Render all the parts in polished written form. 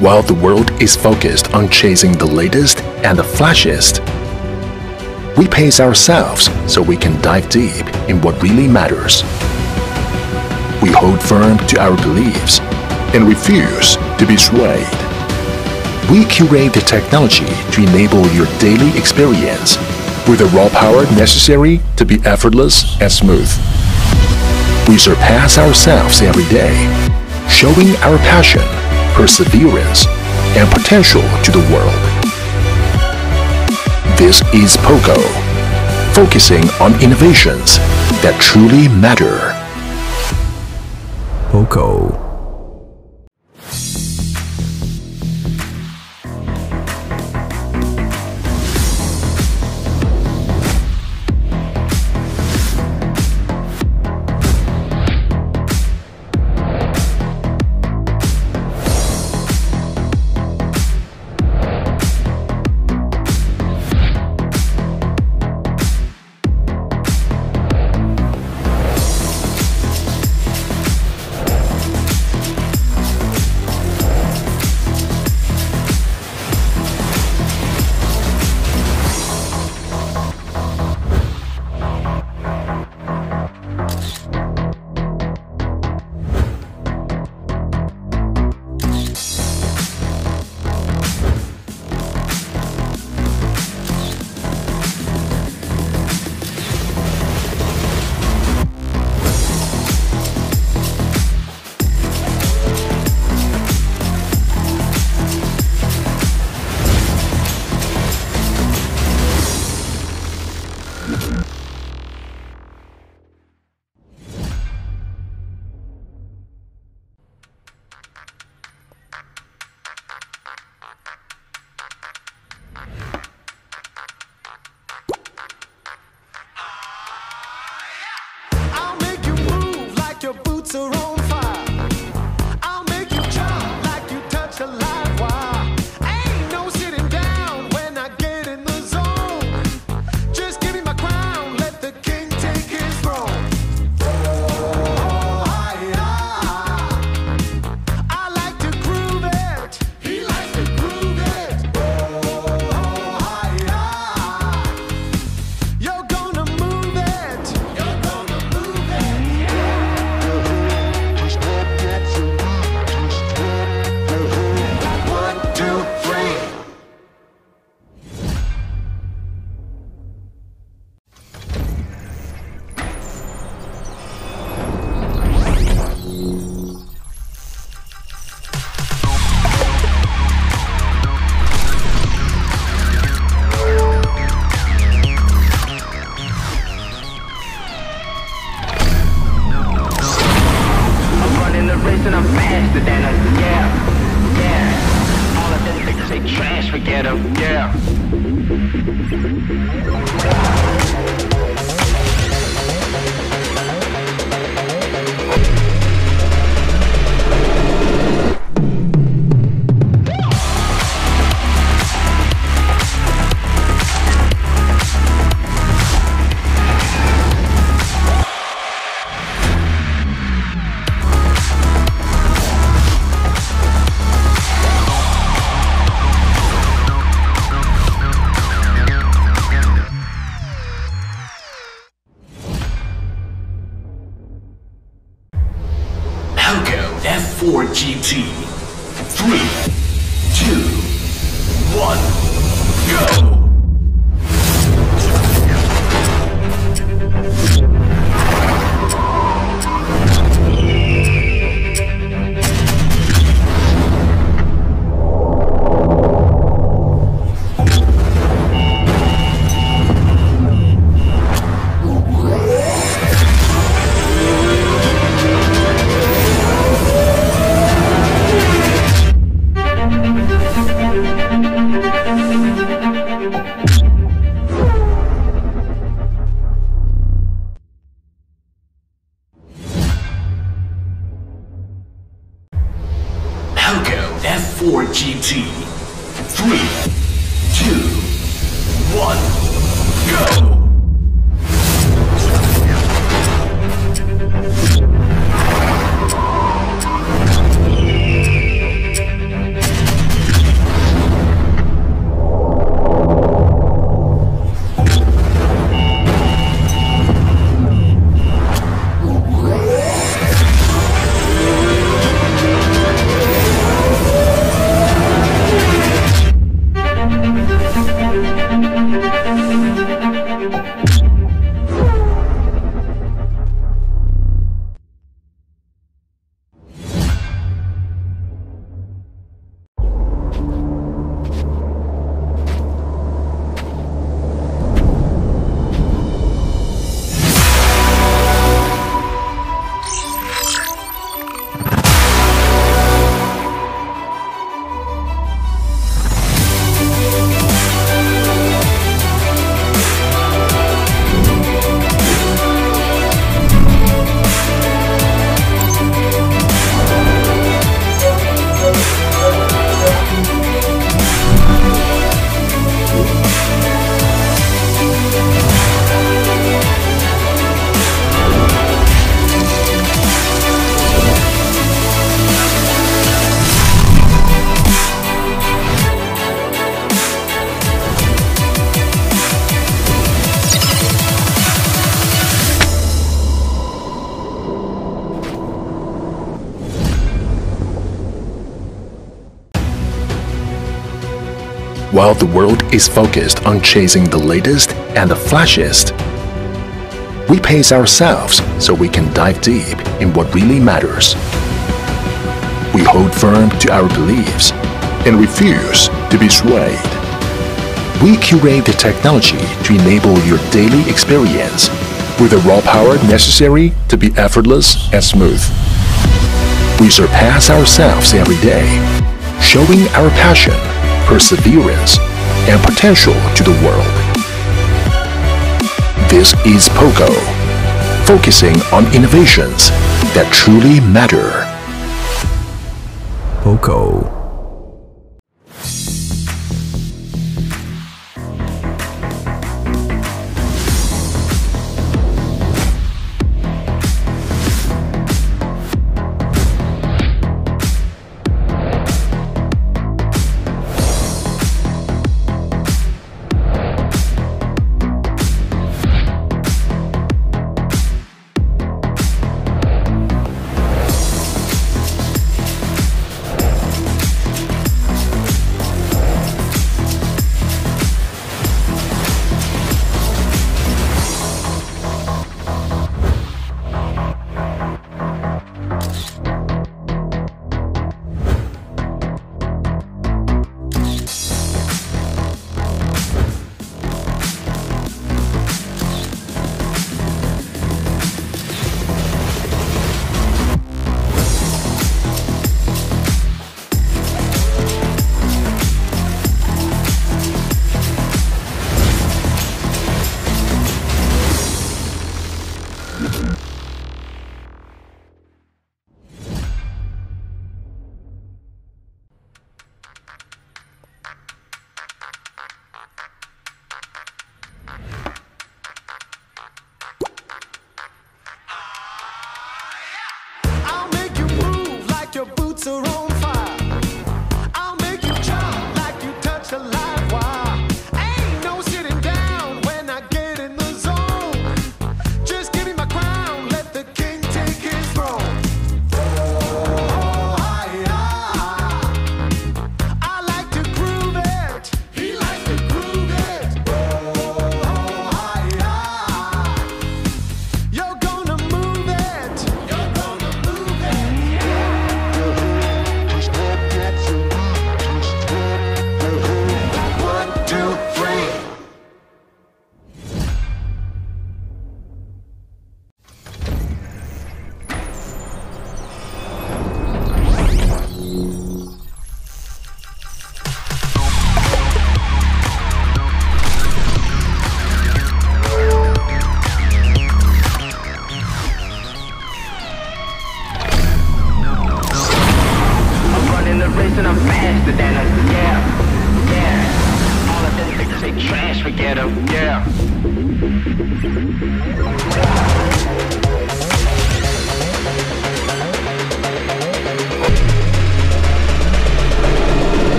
While the world is focused on chasing the latest and the flashiest, we pace ourselves so we can dive deep in what really matters. We hold firm to our beliefs and refuse to be swayed. We curate the technology to enable your daily experience with the raw power necessary to be effortless and smooth. We surpass ourselves every day, showing our passion, perseverance, and potential to the world. This is POCO, focusing on innovations that truly matter. POCO. POCO GT. 3, 2, 1, go! POCO GT. 3, 2, 1, go! While the world is focused on chasing the latest and the flashiest, we pace ourselves so we can dive deep in what really matters. We hold firm to our beliefs and refuse to be swayed. We curate the technology to enable your daily experience with the raw power necessary to be effortless and smooth. We surpass ourselves every day, showing our passion, perseverance, and potential to the world. This is POCO, focusing on innovations that truly matter. POCO.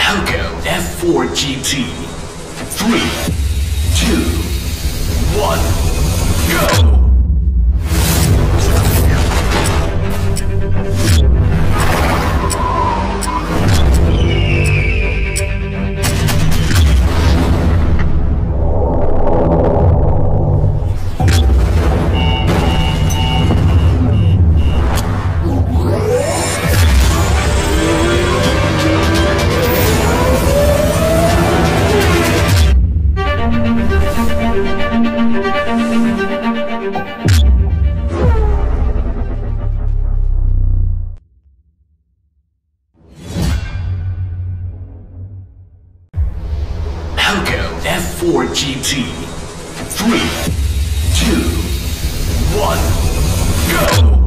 POCO F4 GT. 3, 2, 1, go! POCO F4 GT. 3, 2, 1, go!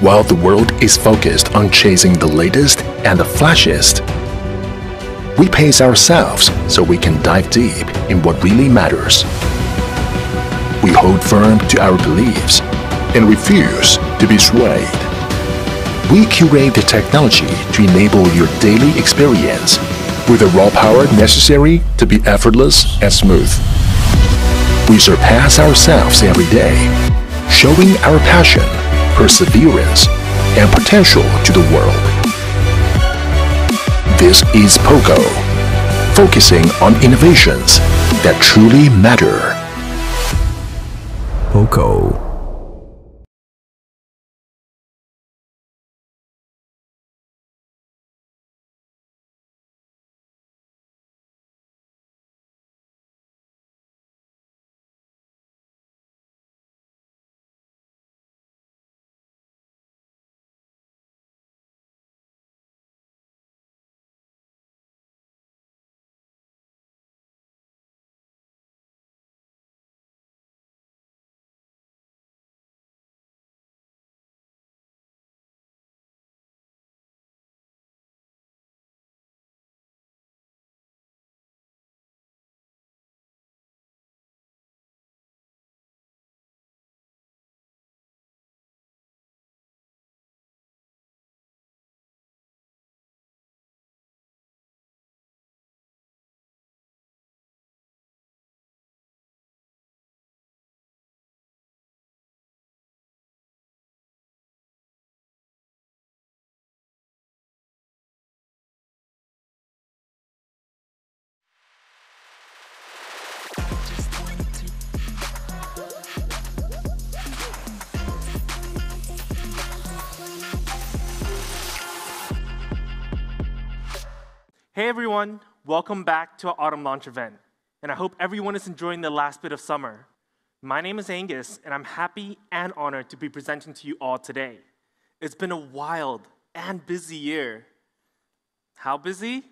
While the world is focused on chasing the latest and the flashiest, we pace ourselves so we can dive deep in what really matters. We hold firm to our beliefs and refuse to be swayed. We curate the technology to enable your daily experience with the raw power necessary to be effortless and smooth. We surpass ourselves every day, showing our passion, perseverance, and potential to the world. This is POCO, focusing on innovations that truly matter. POCO. Hey everyone, welcome back to our autumn launch event, and I hope everyone is enjoying the last bit of summer. My name is Angus, and I'm happy and honored to be presenting to you all today. It's been a wild and busy year. How busy?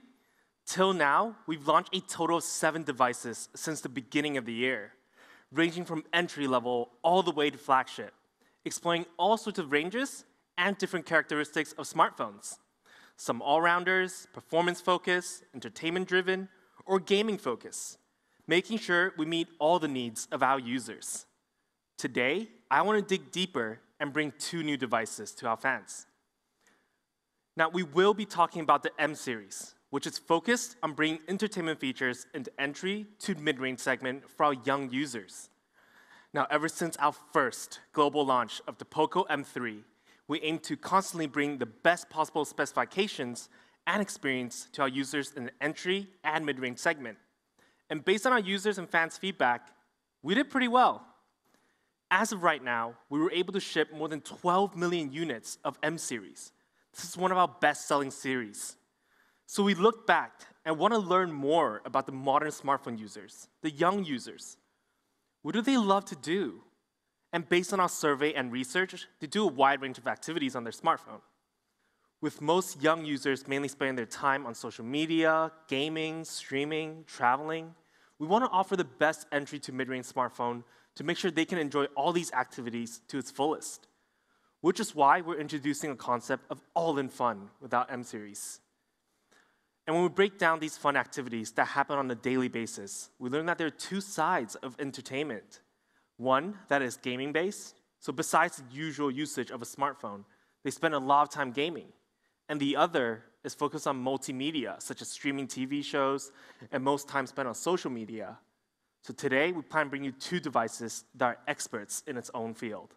Till now, we've launched a total of 7 devices since the beginning of the year, ranging from entry level all the way to flagship, exploring all sorts of ranges and different characteristics of smartphones. Some all-rounders, performance-focused, entertainment-driven, or gaming-focused, making sure we meet all the needs of our users. Today, I want to dig deeper and bring 2 new devices to our fans. Now, we will be talking about the M series, which is focused on bringing entertainment features into entry to mid-range segment for our young users. Now, ever since our first global launch of the POCO M3, we aim to constantly bring the best possible specifications and experience to our users in the entry and mid-range segment. And based on our users and fans' feedback, we did pretty well. As of right now, we were able to ship more than 12 million units of M series. This is one of our best-selling series. So we looked back and want to learn more about the modern smartphone users, the young users. What do they love to do? And based on our survey and research, they do a wide range of activities on their smartphone. With most young users mainly spending their time on social media, gaming, streaming, traveling, we want to offer the best entry to mid-range smartphone to make sure they can enjoy all these activities to its fullest. Which is why we're introducing a concept of all-in fun with our M series. And when we break down these fun activities that happen on a daily basis, we learn that there are 2 sides of entertainment. One that is gaming-based, so besides the usual usage of a smartphone, they spend a lot of time gaming. And the other is focused on multimedia, such as streaming TV shows, and most time spent on social media. So today, we plan to bring you 2 devices that are experts in its own field.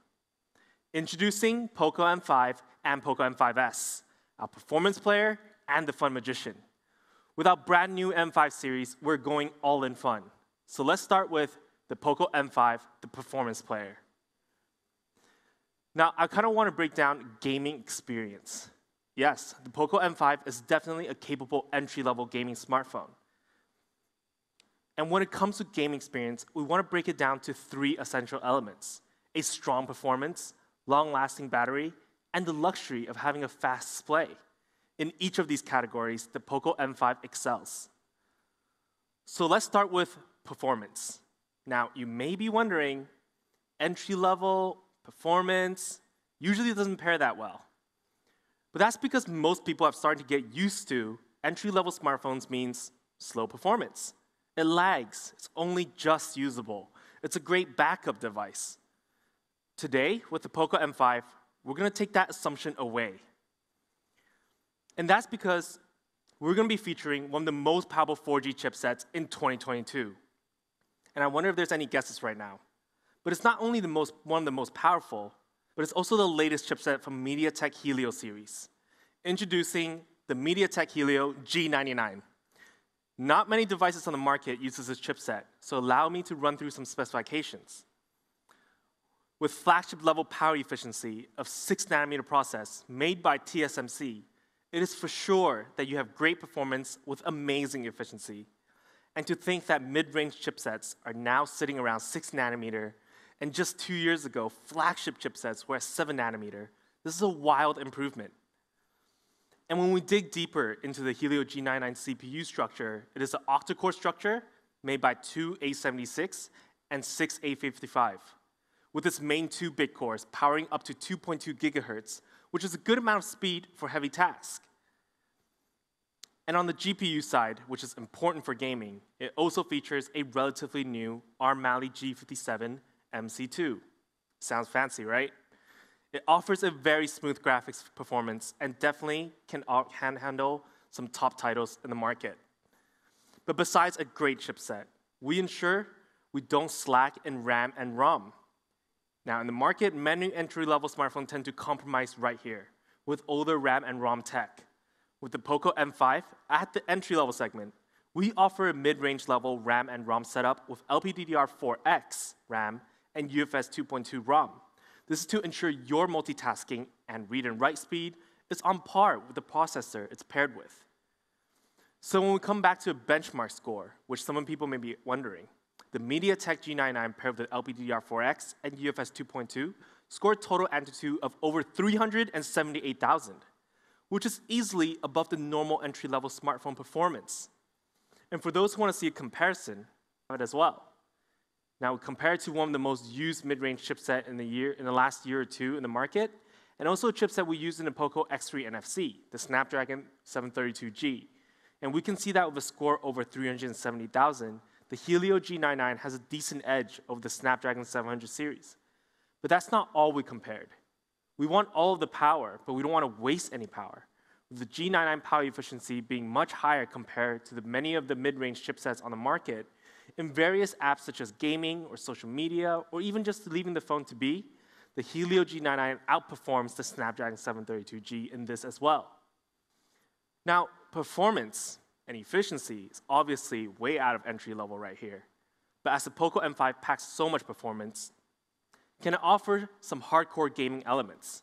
Introducing POCO M5 and POCO M5s, our performance player and the fun magician. With our brand new M5 series, we're going all in fun. So let's start with the POCO M5, the performance player. Now, I kind of want to break down gaming experience. Yes, the POCO M5 is definitely a capable entry-level gaming smartphone. And when it comes to gaming experience, we want to break it down to 3 essential elements: a strong performance, long-lasting battery, and the luxury of having a fast display. In each of these categories, the POCO M5 excels. So let's start with performance. Now, you may be wondering, entry-level, performance, Usually it doesn't pair that well. But that's because most people have started to get used to entry-level smartphones means slow performance. It lags. It's only just usable. It's a great backup device. Today, with the POCO M5, we're going to take that assumption away. And that's because we're going to be featuring one of the most powerful 4G chipsets in 2022. And I wonder if there's any guesses right now. But it's not only one of the most powerful, but it's also the latest chipset from MediaTek Helio series. Introducing the MediaTek Helio G99. Not many devices on the market uses this chipset, so allow me to run through some specifications. With flagship-level power efficiency of 6nm process made by TSMC, it is for sure that you have great performance with amazing efficiency. And to think that mid-range chipsets are now sitting around 6nm, and just 2 years ago, flagship chipsets were at 7nm, this is a wild improvement. And when we dig deeper into the Helio G99 CPU structure, it is an octa-core structure made by 2 A76 and 6 A55, with its main 2-bit cores powering up to 2.2 gigahertz, which is a good amount of speed for heavy tasks. And on the GPU side, which is important for gaming, it also features a relatively new ARM Mali G57 MC2. Sounds fancy, right? It offers a very smooth graphics performance and definitely can handle some top titles in the market. But besides a great chipset, we ensure we don't slack in RAM and ROM. Now, in the market, many entry-level smartphones tend to compromise right here with older RAM and ROM tech. With the POCO M5, at the entry-level segment, we offer a mid-range level RAM and ROM setup with LPDDR4X RAM and UFS 2.2 ROM. This is to ensure your multitasking and read and write speed is on par with the processor it's paired with. So when we come back to a benchmark score, which some people may be wondering, the MediaTek G99 paired with LPDDR4X and UFS 2.2 scored total Antutu of over 378,000, which is easily above the normal entry-level smartphone performance. And for those who want to see a comparison of it as well, now, compared to one of the most used mid-range chipset in the last year or two in the market, and also a chipset we use in the POCO X3 NFC, the Snapdragon 732G. And we can see that with a score over 370,000, the Helio G99 has a decent edge over the Snapdragon 700 series. But that's not all we compared. We want all of the power, but we don't want to waste any power, with the G99 power efficiency being much higher compared to many of the mid-range chipsets on the market. In various apps such as gaming or social media, or even just leaving the phone to be, the Helio G99 outperforms the Snapdragon 732G in this as well. Now, performance and efficiency is obviously way out of entry level right here. But as the POCO M5 packs so much performance, can it offer some hardcore gaming elements?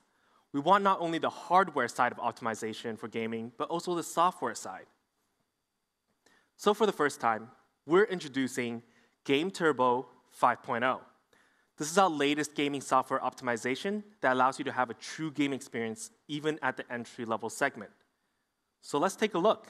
We want not only the hardware side of optimization for gaming, but also the software side. So for the first time, we're introducing Game Turbo 5.0. This is our latest gaming software optimization that allows you to have a true game experience even at the entry-level segment. So let's take a look.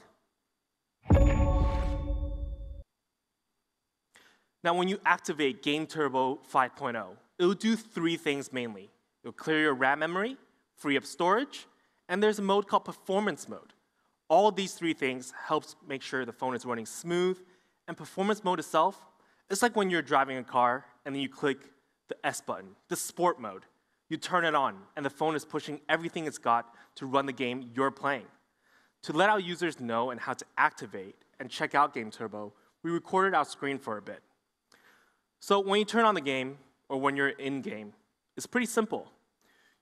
Now, when you activate Game Turbo 5.0, it will do 3 things mainly. It will clear your RAM memory, free up storage, and there's a mode called Performance Mode. All these 3 things helps make sure the phone is running smooth. And performance mode itself, it's like when you're driving a car and then you click the S button, the sport mode. You turn it on, and the phone is pushing everything it's got to run the game you're playing. To let our users know and how to activate and check out Game Turbo, we recorded our screen for a bit. So when you turn on the game, or when you're in-game, it's pretty simple.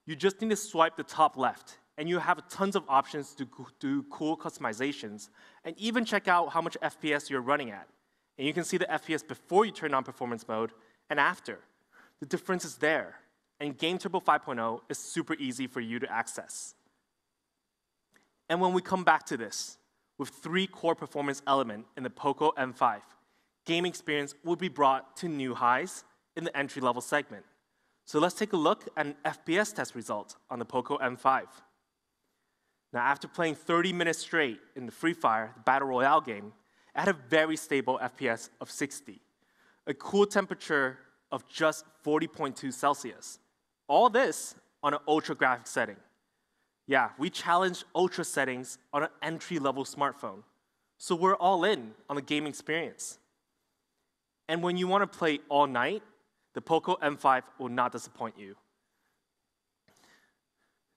You just need to swipe the top left, and you have tons of options to do cool customizations, and even check out how much FPS you're running at. And you can see the FPS before you turn on performance mode and after. The difference is there, and Game Turbo 5.0 is super easy for you to access. And when we come back to this, with 3 core performance elements in the POCO M5, game experience will be brought to new highs in the entry-level segment. So let's take a look at an FPS test result on the POCO M5. Now, after playing 30 minutes straight in the Free Fire, the Battle Royale game, it had a very stable FPS of 60, a cool temperature of just 40.2 Celsius. All this on an ultra graphics setting. Yeah, we challenged ultra settings on an entry-level smartphone. So we're all in on the gaming experience. And when you want to play all night, the POCO M5 will not disappoint you.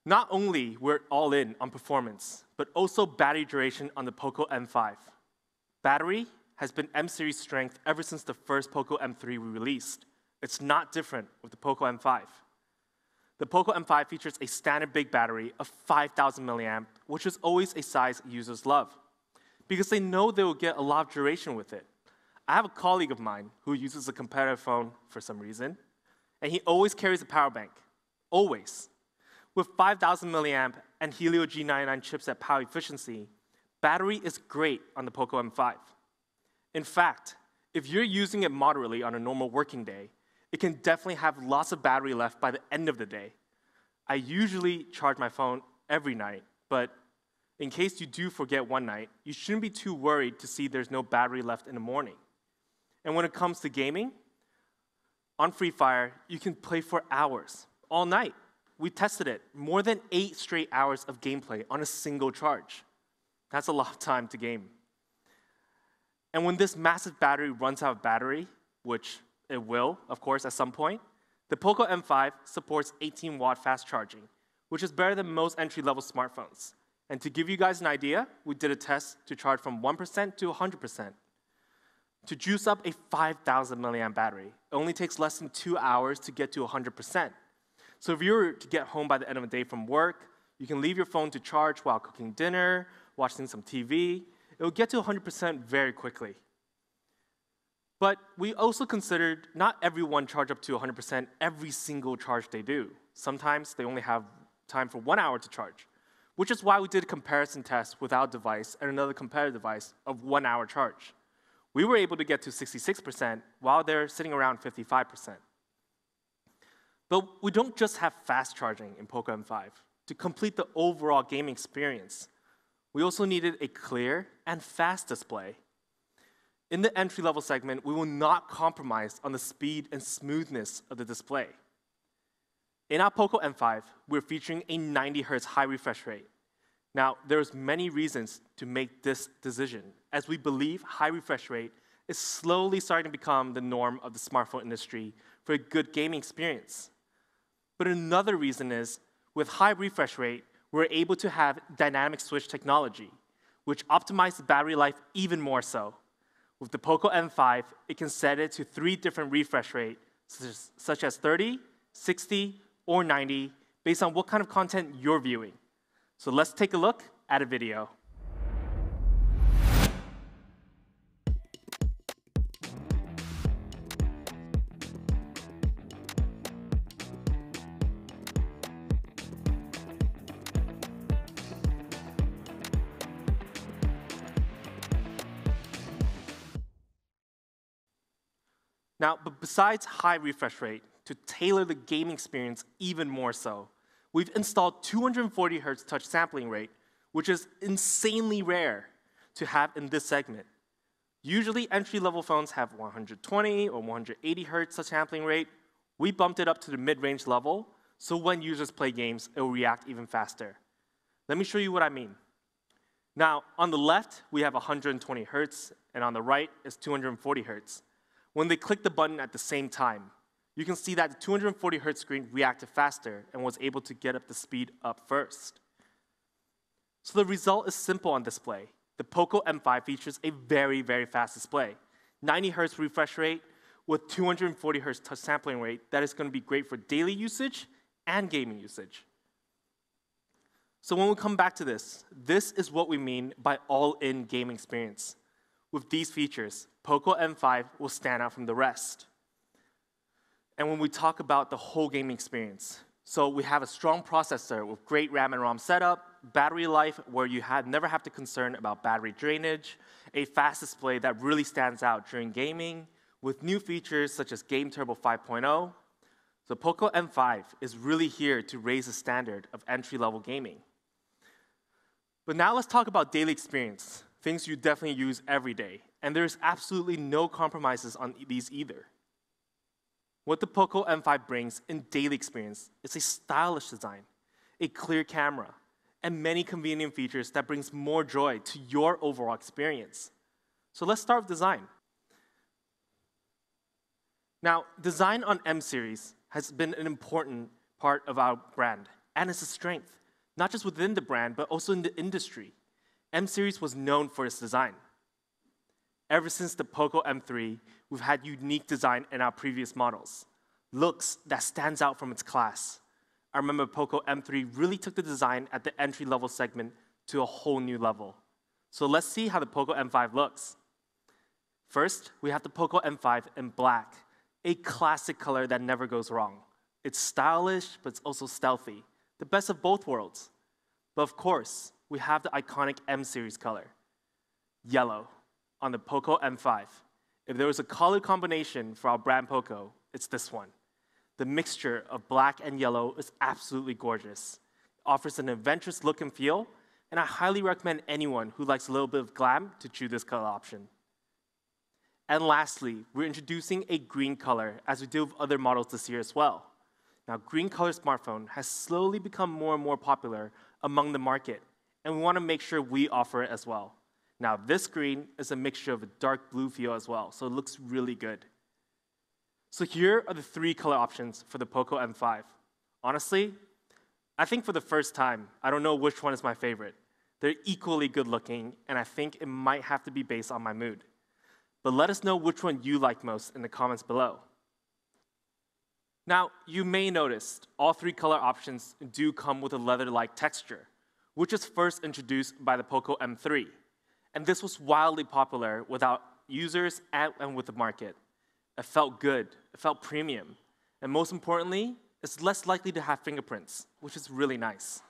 Not only we're all in on performance, but also battery duration on the POCO M5. Battery has been M-series strength ever since the first POCO M3 we released. It's not different with the POCO M5. The POCO M5 features a standard big battery of 5,000 milliamp, which is always a size users love, because they know they will get a lot of duration with it. I have a colleague of mine who uses a competitive phone for some reason, and he always carries a power bank, always. With 5,000 milliamp and Helio G99 chipset power efficiency, battery is great on the POCO M5. In fact, if you're using it moderately on a normal working day, it can definitely have lots of battery left by the end of the day. I usually charge my phone every night, but in case you do forget one night, you shouldn't be too worried to see there's no battery left in the morning. And when it comes to gaming, on Free Fire, you can play for hours, all night. We tested it, more than 8 straight hours of gameplay on a single charge. That's a lot of time to game. And when this massive battery runs out of battery, which it will, of course, at some point, the POCO M5 supports 18-watt fast charging, which is better than most entry-level smartphones. And to give you guys an idea, we did a test to charge from 1% to 100%. To juice up a 5,000 milliamp battery, it only takes less than 2 hours to get to 100%. So if you were to get home by the end of the day from work, you can leave your phone to charge while cooking dinner, watching some TV. It will get to 100% very quickly. But we also considered not everyone charge up to 100% every single charge they do. Sometimes they only have time for 1 hour to charge, which is why we did a comparison test without device and another competitive device of 1 hour charge. We were able to get to 66% while they're sitting around 55%. But we don't just have fast charging in POCO M5. To complete the overall gaming experience, we also needed a clear and fast display. In the entry-level segment, we will not compromise on the speed and smoothness of the display. In our POCO M5, we're featuring a 90 Hertz high refresh rate. Now, there's many reasons to make this decision, as we believe high refresh rate is slowly starting to become the norm of the smartphone industry for a good gaming experience. But another reason is, with high refresh rate, we're able to have dynamic switch technology, which optimizes battery life even more so. With the POCO M5, it can set it to 3 different refresh rates, such as 30, 60, or 90, based on what kind of content you're viewing. So let's take a look at a video. Now, but besides high refresh rate, to tailor the gaming experience even more so, we've installed 240 Hertz touch sampling rate, which is insanely rare to have in this segment. Usually, entry-level phones have 120 or 180 Hertz touch sampling rate. We bumped it up to the mid-range level, so when users play games, it will react even faster. Let me show you what I mean. Now, on the left, we have 120 Hertz, and on the right is 240 Hertz. When they click the button at the same time, you can see that the 240 Hertz screen reacted faster and was able to get up the speed up first. So the result is simple on display. The POCO M5 features a very, very fast display. 90 Hertz refresh rate with 240 Hertz touch sampling rate that is going to be great for daily usage and gaming usage. So when we come back to this is what we mean by all-in gaming experience. With these features, POCO M5 will stand out from the rest. And when we talk about the whole gaming experience, so we have a strong processor with great RAM and ROM setup, battery life where you never have to concern about battery drainage, a fast display that really stands out during gaming, with new features such as Game Turbo 5.0. The POCO M5 is really here to raise the standard of entry-level gaming. But now let's talk about daily experience, things you definitely use every day. And there's absolutely no compromises on these either. What the POCO M5 brings in daily experience is a stylish design, a clear camera, and many convenient features that brings more joy to your overall experience. So let's start with design. Now, design on M series has been an important part of our brand, and it's a strength, not just within the brand, but also in the industry. M series was known for its design. Ever since the POCO M3, we've had unique design in our previous models, looks that stands out from its class. I remember POCO M3 really took the design at the entry-level segment to a whole new level. So let's see how the POCO M5 looks. First, we have the POCO M5 in black, a classic color that never goes wrong. It's stylish, but it's also stealthy, the best of both worlds. But of course, we have the iconic M series color, yellow, on the POCO M5. If there was a color combination for our brand POCO, it's this one. The mixture of black and yellow is absolutely gorgeous. It offers an adventurous look and feel, and I highly recommend anyone who likes a little bit of glam to choose this color option. And lastly, we're introducing a green color as we do with other models this year as well. Now, green color smartphone has slowly become more and more popular among the market, and we want to make sure we offer it as well. Now, this green is a mixture of a dark blue feel as well, so it looks really good. So here are the 3 color options for the POCO M5. Honestly, I think for the first time, I don't know which one is my favorite. They're equally good looking, and I think it might have to be based on my mood. But let us know which one you like most in the comments below. Now, you may notice all 3 color options do come with a leather-like texture, which was first introduced by the POCO M3. And this was wildly popular with our users and with the market. It felt good, it felt premium, and most importantly, it's less likely to have fingerprints, which is really nice.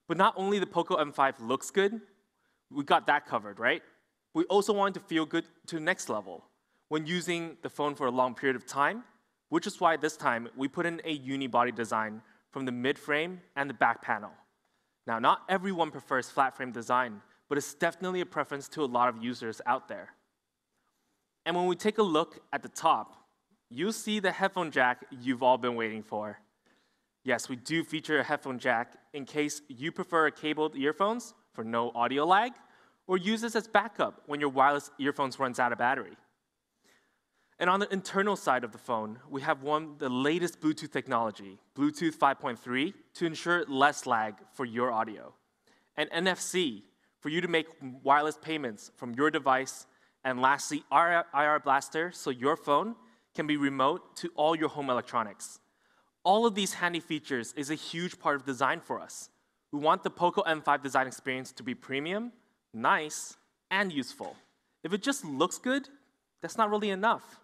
But not only the POCO M5 looks good, we got that covered, right? We also wanted to feel good to the next level when using the phone for a long period of time, which is why this time we put in a unibody design from the mid-frame and the back panel. Now, not everyone prefers flat frame design, but it's definitely a preference to a lot of users out there. And when we take a look at the top, you'll see the headphone jack you've all been waiting for. Yes, we do feature a headphone jack in case you prefer cabled earphones for no audio lag, or use this as backup when your wireless earphones runs out of battery. And on the internal side of the phone, we have the latest Bluetooth technology, Bluetooth 5.3, to ensure less lag for your audio. And NFC, for you to make wireless payments from your device. And lastly, IR blaster, so your phone can be remote to all your home electronics. All of these handy features is a huge part of design for us. We want the POCO M5 design experience to be premium, nice, and useful. If it just looks good, that's not really enough.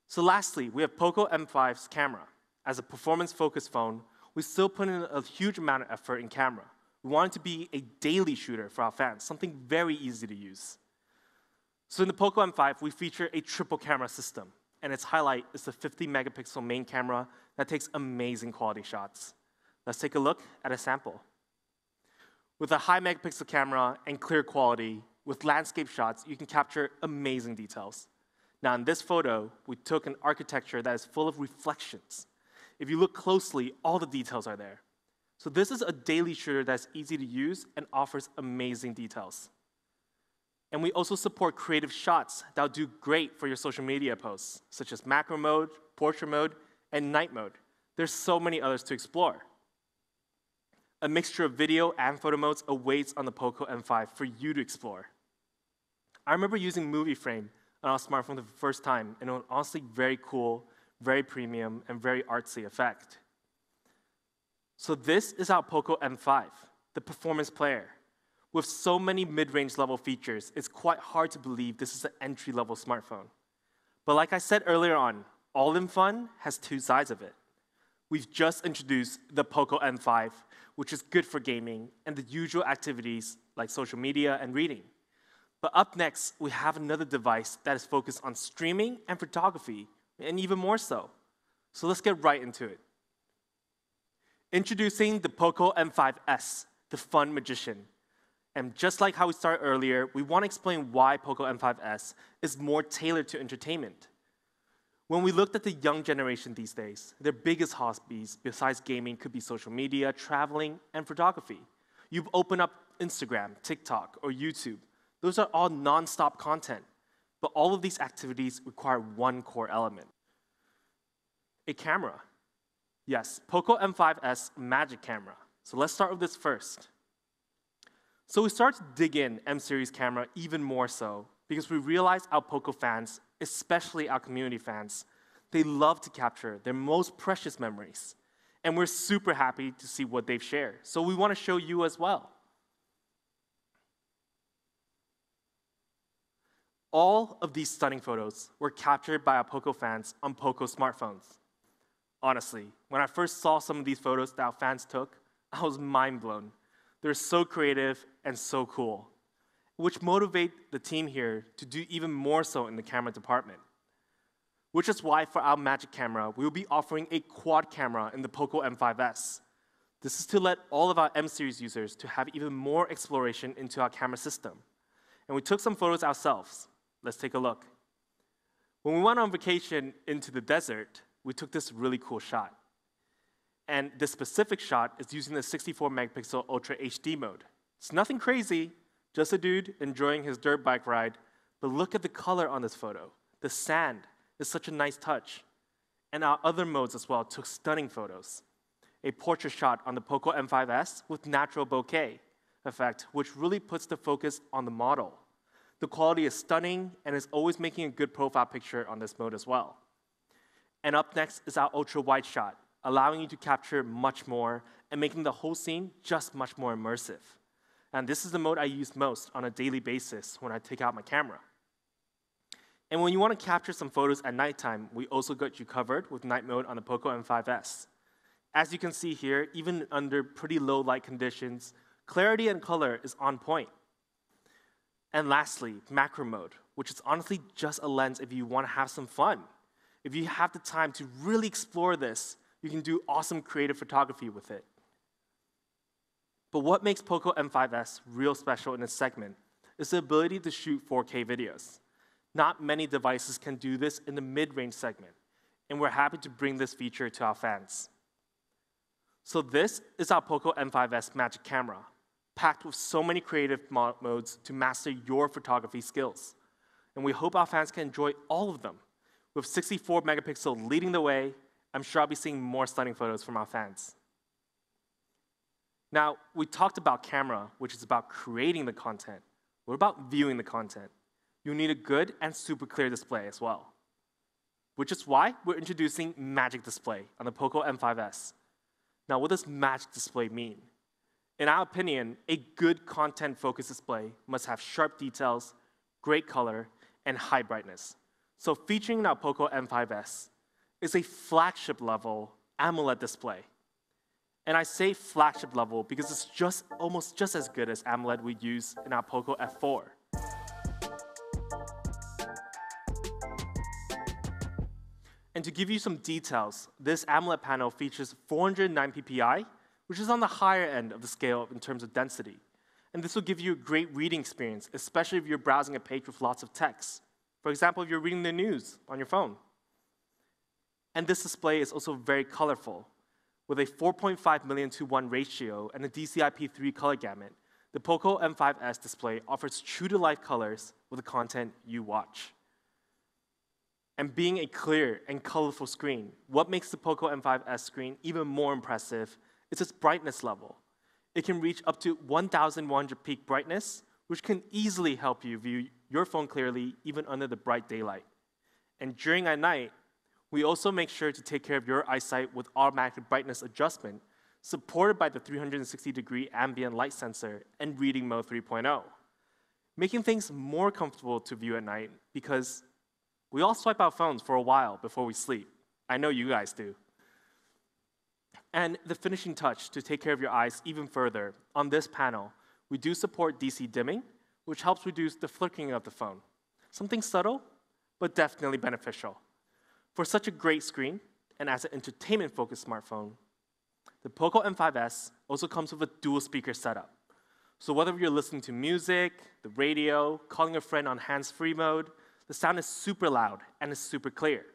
So lastly, we have POCO M5's camera. As a performance-focused phone, we still put in a huge amount of effort in camera. We want it to be a daily shooter for our fans, something very easy to use. So in the POCO M5, we feature a triple camera system, and its highlight is the 50-megapixel main camera that takes amazing quality shots. Let's take a look at a sample. With a high megapixel camera and clear quality, with landscape shots, you can capture amazing details. Now in this photo, we took an architecture that is full of reflections. If you look closely, all the details are there. So this is a daily shooter that's easy to use and offers amazing details. And we also support creative shots that will do great for your social media posts, such as macro mode, portrait mode, and night mode. There's so many others to explore. A mixture of video and photo modes awaits on the POCO M5 for you to explore. I remember using Movie Frame on our smartphone for the first time, and it was honestly very cool, very premium, and very artsy effect. So this is our POCO M5, the performance player. With so many mid-range level features, it's quite hard to believe this is an entry-level smartphone. But like I said earlier on, all in fun has 2 sides of it. We've just introduced the POCO M5, which is good for gaming and the usual activities like social media and reading. But up next, we have another device that is focused on streaming and photography, and even more so. So let's get right into it. Introducing the POCO M5s, the fun magician. And just like how we started earlier, we want to explain why POCO M5s is more tailored to entertainment. When we looked at the young generation these days, their biggest hobbies besides gaming could be social media, traveling, and photography. You've opened up Instagram, TikTok, or YouTube. Those are all non-stop content, but all of these activities require one core element: a camera. Yes, POCO M5s Magic Camera. So let's start with this first. So we started to dig in M-series camera even more so because we realized our POCO fans, especially our community fans, they love to capture their most precious memories. And we're super happy to see what they've shared. So we want to show you as well. All of these stunning photos were captured by our POCO fans on POCO smartphones. Honestly, when I first saw some of these photos that our fans took, I was mind blown. They're so creative and so cool, which motivate the team here to do even more so in the camera department. Which is why for our Magic Camera, we will be offering a quad camera in the POCO M5s. This is to let all of our M-series users to have even more exploration into our camera system. And we took some photos ourselves. Let's take a look. When we went on vacation into the desert, we took this really cool shot. And this specific shot is using the 64 megapixel Ultra HD mode. It's nothing crazy, just a dude enjoying his dirt bike ride. But look at the color on this photo. The sand is such a nice touch. And our other modes as well took stunning photos. A portrait shot on the POCO M5s with natural bokeh effect, which really puts the focus on the model. The quality is stunning and is always making a good profile picture on this mode as well. And up next is our ultra wide shot, allowing you to capture much more and making the whole scene just much more immersive. And this is the mode I use most on a daily basis when I take out my camera. And when you want to capture some photos at nighttime, we also got you covered with night mode on the POCO M5s. As you can see here, even under pretty low light conditions, clarity and color is on point. And lastly, macro mode, which is honestly just a lens if you want to have some fun. If you have the time to really explore this, you can do awesome creative photography with it. But what makes POCO M5s real special in this segment is the ability to shoot 4K videos. Not many devices can do this in the mid-range segment, and we're happy to bring this feature to our fans. So this is our POCO M5s Magic Camera, packed with so many creative modes to master your photography skills. And we hope our fans can enjoy all of them. With 64 megapixel leading the way, I'm sure I'll be seeing more stunning photos from our fans. Now, we talked about camera, which is about creating the content. What about viewing the content? You need a good and super clear display as well. Which is why we're introducing Magic Display on the POCO M5s. Now, what does Magic Display mean? In our opinion, a good content-focused display must have sharp details, great color, and high brightness. So featuring our POCO M5s is a flagship-level AMOLED display. And I say flagship level because it's almost just as good as AMOLED we use in our POCO F4. And to give you some details, this AMOLED panel features 409 ppi, which is on the higher end of the scale in terms of density. And this will give you a great reading experience, especially if you're browsing a page with lots of text. For example, if you're reading the news on your phone. And this display is also very colorful. With a 4.5 million to 1 ratio and a DCI-P3 color gamut, the POCO M5s display offers true-to-life colors with the content you watch. And being a clear and colorful screen, what makes the POCO M5s screen even more impressive is its brightness level. It can reach up to 1,100 peak brightness, which can easily help you view your phone clearly even under the bright daylight. And during at night, we also make sure to take care of your eyesight with automatic brightness adjustment, supported by the 360-degree ambient light sensor and reading mode 3.0, making things more comfortable to view at night because we all swipe our phones for a while before we sleep. I know you guys do. And the finishing touch to take care of your eyes even further, on this panel, we do support DC dimming, which helps reduce the flickering of the phone. Something subtle, but definitely beneficial. For such a great screen, and as an entertainment-focused smartphone, the POCO M5s also comes with a dual-speaker setup. So whether you're listening to music, the radio, calling a friend on hands-free mode, the sound is super loud and is super clear.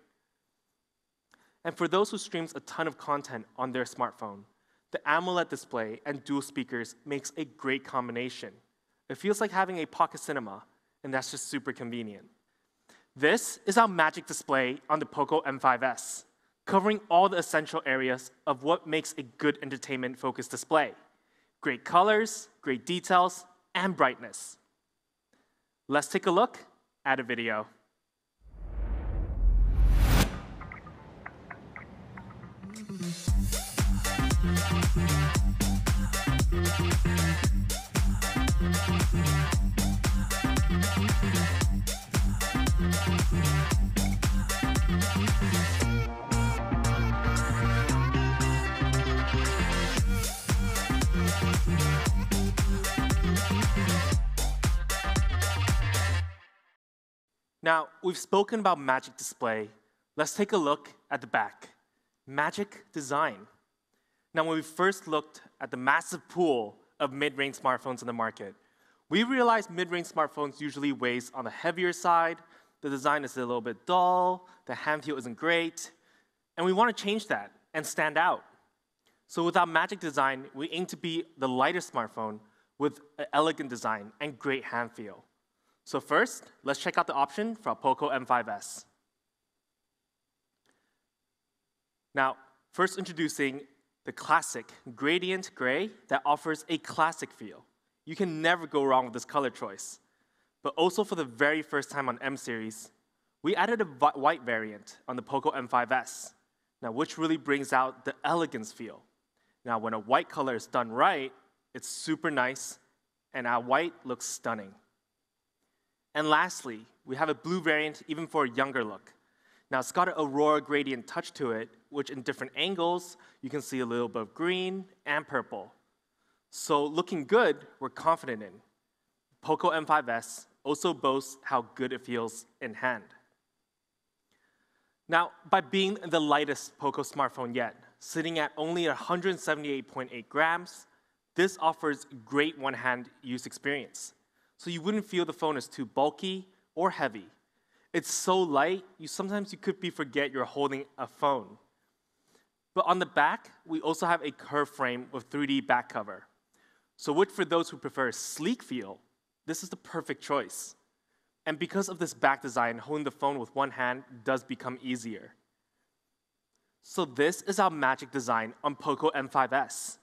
And for those who streams a ton of content on their smartphone, the AMOLED display and dual speakers makes a great combination. It feels like having a pocket cinema, and that's just super convenient. This is our magic display on the POCO M5s, covering all the essential areas of what makes a good entertainment-focused display. Great colors, great details, and brightness. Let's take a look at a video. Now, we've spoken about Magic Display. Let's take a look at the back. Magic Design. Now, when we first looked at the massive pool of mid-range smartphones in the market, we realized mid-range smartphones usually weighs on the heavier side, the design is a little bit dull, the hand feel isn't great, and we want to change that and stand out. So with our Magic Design, we aim to be the lightest smartphone with an elegant design and great hand feel. So first, let's check out the option for our POCO M5s. Now, first introducing the classic gradient gray that offers a classic feel. You can never go wrong with this color choice. But also for the very first time on M series, we added a white variant on the POCO M5s, now which really brings out the elegance feel. Now, when a white color is done right, it's super nice, and our white looks stunning. And lastly, we have a blue variant even for a younger look. Now, it's got an aurora gradient touch to it, which in different angles, you can see a little bit of green and purple. So looking good, we're confident in. POCO M5s also boasts how good it feels in hand. Now, by being the lightest POCO smartphone yet, sitting at only 178.8 grams, this offers great one-hand use experience. So you wouldn't feel the phone is too bulky or heavy. It's so light, sometimes you could forget you're holding a phone. But on the back, we also have a curved frame with 3D back cover. So which for those who prefer a sleek feel, this is the perfect choice. And because of this back design, holding the phone with one hand does become easier. So this is our Magic Design on POCO M5s.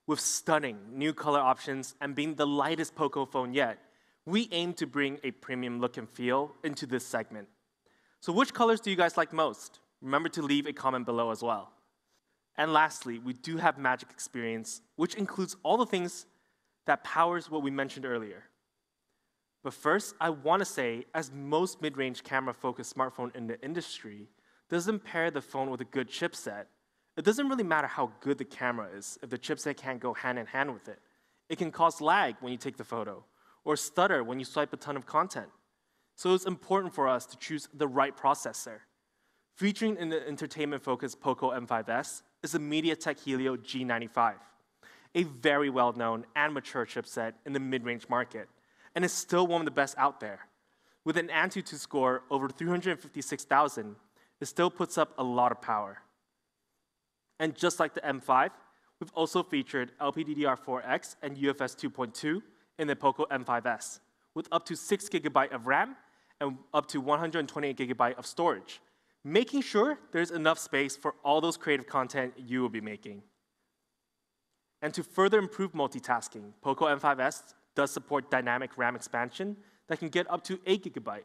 With stunning new color options and being the lightest POCO phone yet, we aim to bring a premium look and feel into this segment. So which colors do you guys like most? Remember to leave a comment below as well. And lastly, we do have Magic Experience, which includes all the things that powers what we mentioned earlier. But first, I want to say, as most mid-range camera-focused smartphone in the industry doesn't pair the phone with a good chipset, it doesn't really matter how good the camera is if the chipset can't go hand in hand with it. It can cause lag when you take the photo, or stutter when you swipe a ton of content. So it's important for us to choose the right processor. Featuring in the entertainment-focused POCO M5s is the MediaTek Helio G95, a very well-known and mature chipset in the mid-range market, and is still one of the best out there. With an AnTuTu score over 356,000, it still puts up a lot of power. And just like the M5, we've also featured LPDDR4X and UFS 2.2 in the POCO M5s, with up to 6 GB of RAM and up to 128 GB of storage, making sure there's enough space for all those creative content you will be making. And to further improve multitasking, POCO M5s does support dynamic RAM expansion that can get up to 8 GB,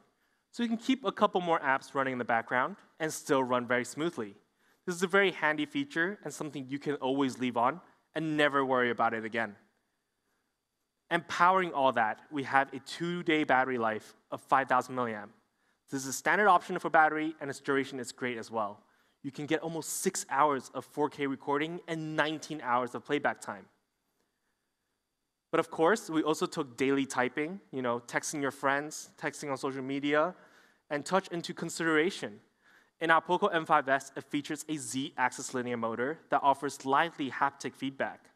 so you can keep a couple more apps running in the background and still run very smoothly. This is a very handy feature and something you can always leave on and never worry about it again. And powering all that, we have a 2-day battery life of 5,000 milliamp. This is a standard option for battery, and its duration is great as well. You can get almost 6 hours of 4K recording and 19 hours of playback time. But of course, we also took daily typing, texting your friends, texting on social media, and touch into consideration. In our POCO M5s, it features a Z-axis linear motor that offers lively haptic feedback.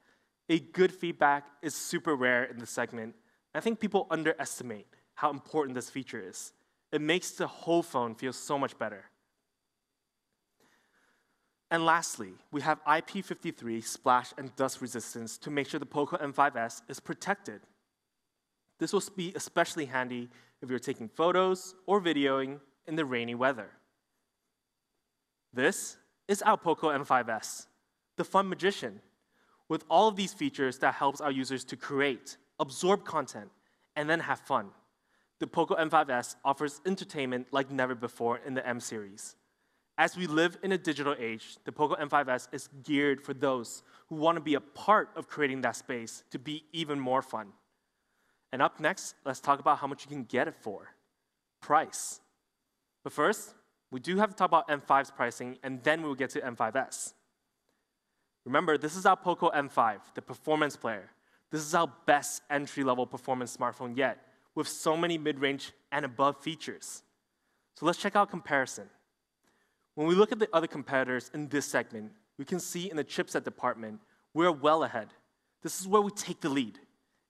A good feedback is super rare in this segment. I think people underestimate how important this feature is. It makes the whole phone feel so much better. And lastly, we have IP53 splash and dust resistance to make sure the POCO M5s is protected. This will be especially handy if you're taking photos or videoing in the rainy weather. This is our POCO M5s, the fun magician, with all of these features that helps our users to create, absorb content, and then have fun. The POCO M5s offers entertainment like never before in the M series. As we live in a digital age, the POCO M5s is geared for those who want to be a part of creating that space to be even more fun. And up next, let's talk about how much you can get it for. Price. But first, we do have to talk about M5's pricing, and then we'll get to M5s. Remember, this is our POCO M5, the performance player. This is our best entry-level performance smartphone yet, with so many mid-range and above features. So let's check out comparison. When we look at the other competitors in this segment, we can see in the chipset department, we're well ahead. This is where we take the lead.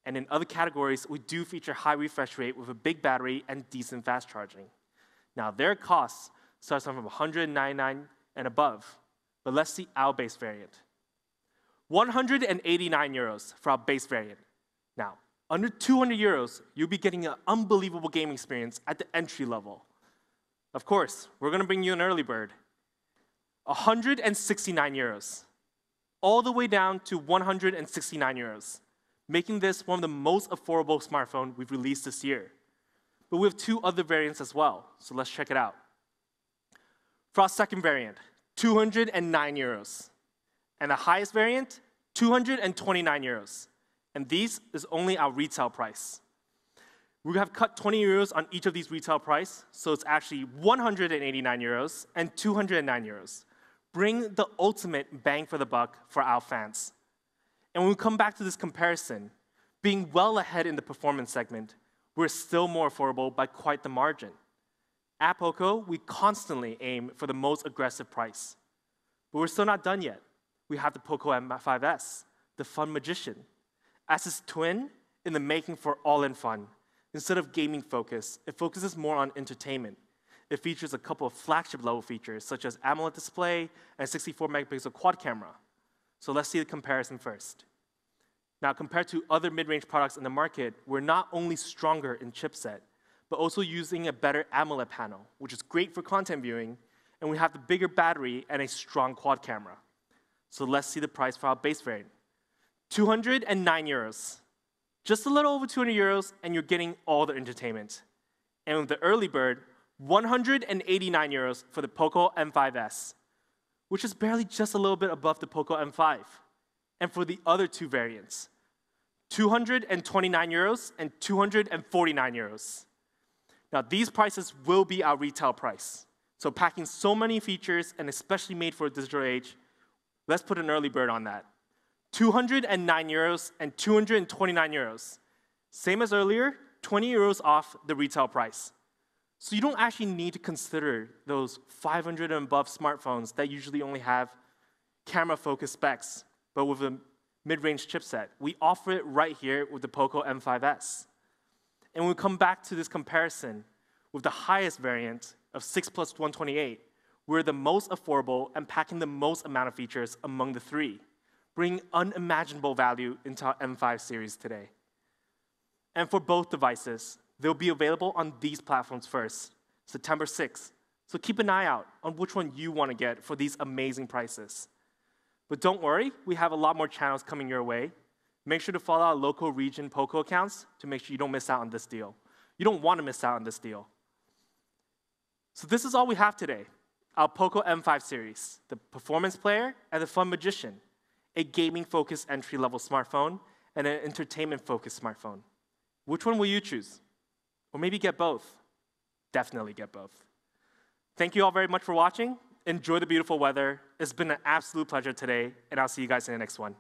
And in other categories, we do feature high refresh rate with a big battery and decent fast charging. Now, their costs start from $199 and above, but let's see our base variant. 189 euros for our base variant. Now, under 200 euros, you'll be getting an unbelievable gaming experience at the entry level. Of course, we're going to bring you an early bird. 169 euros, all the way down to 169 euros, making this one of the most affordable smartphones we've released this year. But we have two other variants as well, so let's check it out. For our second variant, 209 euros. And the highest variant, 229 euros. And these is only our retail price. We have cut 20 euros on each of these retail price, so it's actually 189 euros and 209 euros. Bring the ultimate bang for the buck for our fans. And when we come back to this comparison, being well ahead in the performance segment, we're still more affordable by quite the margin. At POCO, we constantly aim for the most aggressive price. But we're still not done yet. We have the POCO M5s, the fun magician. As its twin, in the making for all-in fun. Instead of gaming focus, it focuses more on entertainment. It features a couple of flagship level features, such as AMOLED display and 64-megapixel quad camera. So let's see the comparison first. Now, compared to other mid-range products in the market, we're not only stronger in chipset, but also using a better AMOLED panel, which is great for content viewing, and we have the bigger battery and a strong quad camera. So let's see the price for our base variant. 209 euros. Just a little over 200 euros, and you're getting all the entertainment. And with the early bird, 189 euros for the POCO M5s, which is barely just a little bit above the POCO M5. And for the other two variants, 229 euros and 249 euros. Now, these prices will be our retail price. So packing so many features, and especially made for a digital age, let's put an early bird on that. 209 euros and 229 euros. Same as earlier, 20 euros off the retail price. So you don't actually need to consider those 500 and above smartphones that usually only have camera-focused specs, but with a mid-range chipset. We offer it right here with the POCO M5s. And when we come back to this comparison, with the highest variant of 6 plus 128, we're the most affordable and packing the most amount of features among the three, bringing unimaginable value into our M5 series today. And for both devices, they'll be available on these platforms first, September 6th. So keep an eye out on which one you want to get for these amazing prices. But don't worry, we have a lot more channels coming your way. Make sure to follow our local region POCO accounts to make sure you don't miss out on this deal. You don't want to miss out on this deal. So this is all we have today. Our POCO M5 series, the performance player and the fun magician, a gaming-focused entry-level smartphone and an entertainment-focused smartphone. Which one will you choose? Or maybe get both? Definitely get both. Thank you all very much for watching. Enjoy the beautiful weather. It's been an absolute pleasure today, and I'll see you guys in the next one.